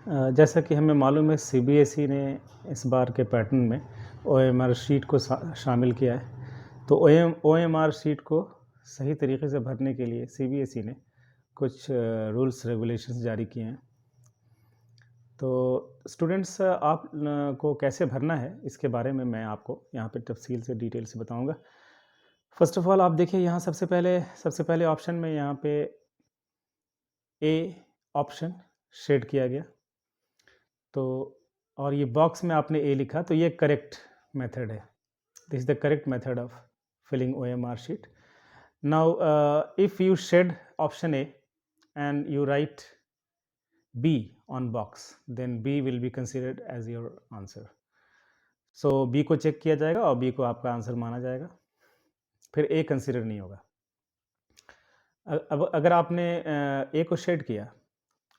जैसा कि हमें मालूम है सीबीएसई ने इस बार के पैटर्न में ओएमआर शीट को शामिल किया है। तो ओएमआर शीट को सही तरीके से भरने के लिए सीबीएसई ने कुछ रूल्स रेगुलेशंस जारी किए हैं। तो स्टूडेंट्स आप को कैसे भरना है इसके बारे में मैं आपको यहाँ पे तफसील से डिटेल से बताऊँगा। फ़र्स्ट ऑफ़ ऑल आप देखिए यहाँ सबसे पहले ऑप्शन में यहाँ पे ए ऑप्शन शेड किया गया। तो और ये बॉक्स में आपने ए लिखा तो ये करेक्ट मेथड है। This is the correct method of filling OMR sheet. Now if you shade option A and you write B on box, then B will be considered as your answer. So B को check किया जाएगा और B को आपका answer माना जाएगा, फिर A consider नहीं होगा। अब अगर आपने A को शेड किया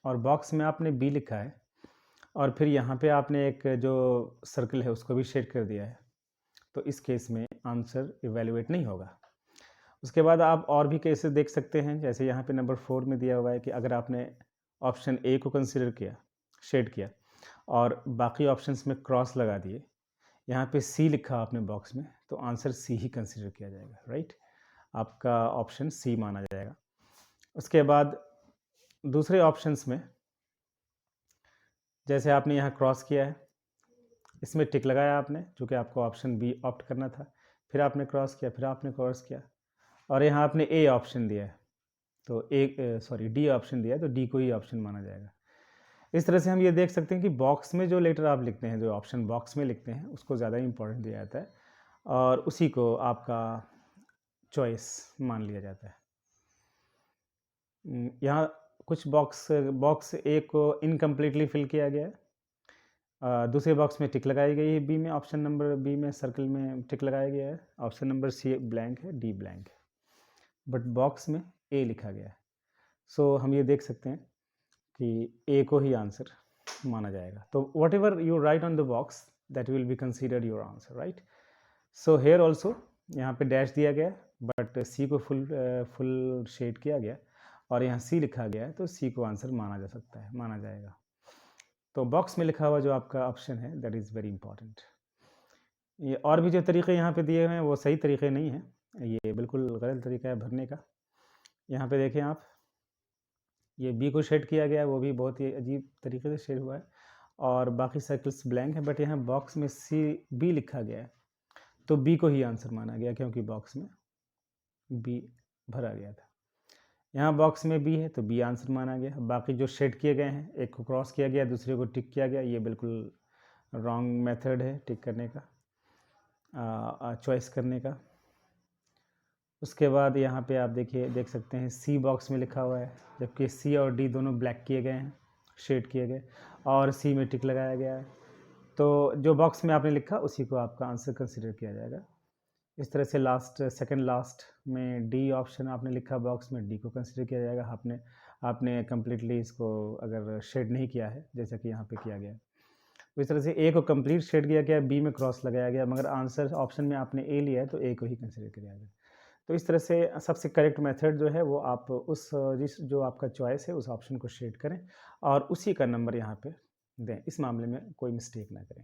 और बॉक्स में आपने B लिखा है और फिर यहाँ पे आपने एक जो सर्कल है उसको भी शेड कर दिया है, तो इस केस में आंसर इवेल्युएट नहीं होगा। उसके बाद आप और भी केसेस देख सकते हैं, जैसे यहाँ पे नंबर 4 में दिया हुआ है कि अगर आपने ऑप्शन ए को कंसिडर किया, शेड किया और बाकी ऑप्शंस में क्रॉस लगा दिए, यहाँ पे सी लिखा आपने बॉक्स में, तो आंसर सी ही कंसिडर किया जाएगा, राइट। आपका ऑप्शन सी माना जाएगा। उसके बाद दूसरे ऑप्शंस में जैसे आपने यहाँ क्रॉस किया है, इसमें टिक लगाया आपने, चूँकि आपको ऑप्शन बी ऑप्ट करना था, फिर आपने क्रॉस किया, फिर आपने क्रॉस किया और यहाँ आपने ए ऑप्शन दिया है, तो डी ऑप्शन दिया है, तो डी को ही ऑप्शन माना जाएगा। इस तरह से हम ये देख सकते हैं कि बॉक्स में जो लेटर आप लिखते हैं, जो ऑप्शन बॉक्स में लिखते हैं, उसको ज़्यादा इंपॉर्टेंट दिया जाता है और उसी को आपका चॉइस मान लिया जाता है। यहाँ कुछ बॉक्स ए को इनकम्प्लीटली फिल किया गया है। दूसरे बॉक्स में टिक लगाई गई है, बी में ऑप्शन नंबर बी में सर्कल में टिक लगाया गया है, ऑप्शन नंबर सी ब्लैंक है, डी ब्लैंक है, बट बॉक्स में ए लिखा गया है। सो हम ये देख सकते हैं कि ए को ही आंसर माना जाएगा। तो what ever you right on the box that will be considered your answer, right. So here also यहाँ पे डैश दिया गया, बट सी को फुल शेड किया गया और यहाँ सी लिखा गया है, तो सी को आंसर माना जा सकता है, माना जाएगा। तो बॉक्स में लिखा हुआ जो आपका ऑप्शन है दैट इज़ वेरी इंपॉर्टेंट। ये और भी जो तरीके यहाँ पे दिए हुए हैं वो सही तरीके नहीं हैं, ये बिल्कुल गलत तरीका है भरने का। यहाँ पे देखें आप, ये बी को शेड किया गया है, वो भी बहुत ही अजीब तरीके से शेड हुआ है और बाकी सर्कल्स ब्लैंक है, बट यहाँ बॉक्स में सी बी लिखा गया है, तो बी को ही आंसर माना गया क्योंकि बॉक्स में बी भरा गया था। यहाँ बॉक्स में बी है तो बी आंसर माना गया। बाकी जो शेड किए गए हैं, एक को क्रॉस किया गया, दूसरे को टिक किया गया, ये बिल्कुल रॉन्ग मेथड है टिक करने का, चॉइस करने का। उसके बाद यहाँ पे आप देख सकते हैं सी बॉक्स में लिखा हुआ है, जबकि सी और डी दोनों ब्लैक किए गए हैं, शेड किए गए, और सी में टिक लगाया गया है, तो जो बॉक्स में आपने लिखा उसी को आपका आंसर कंसिडर किया जाएगा। इस तरह से सेकंड लास्ट में डी ऑप्शन आपने लिखा बॉक्स में, डी को कंसिडर किया जाएगा। आपने कम्प्लीटली इसको अगर शेड नहीं किया है जैसा कि यहाँ पे किया गया, तो इस तरह से ए को कंप्लीट शेड किया गया, बी में क्रॉस लगाया गया, मगर आंसर ऑप्शन में आपने ए लिया है तो ए को ही कंसिडर किया जाएगा। तो इस तरह से सबसे करेक्ट मेथड जो है वो आप जो आपका चॉइस है उस ऑप्शन को शेड करें और उसी का नंबर यहाँ पे दें। इस मामले में कोई मिस्टेक ना करें।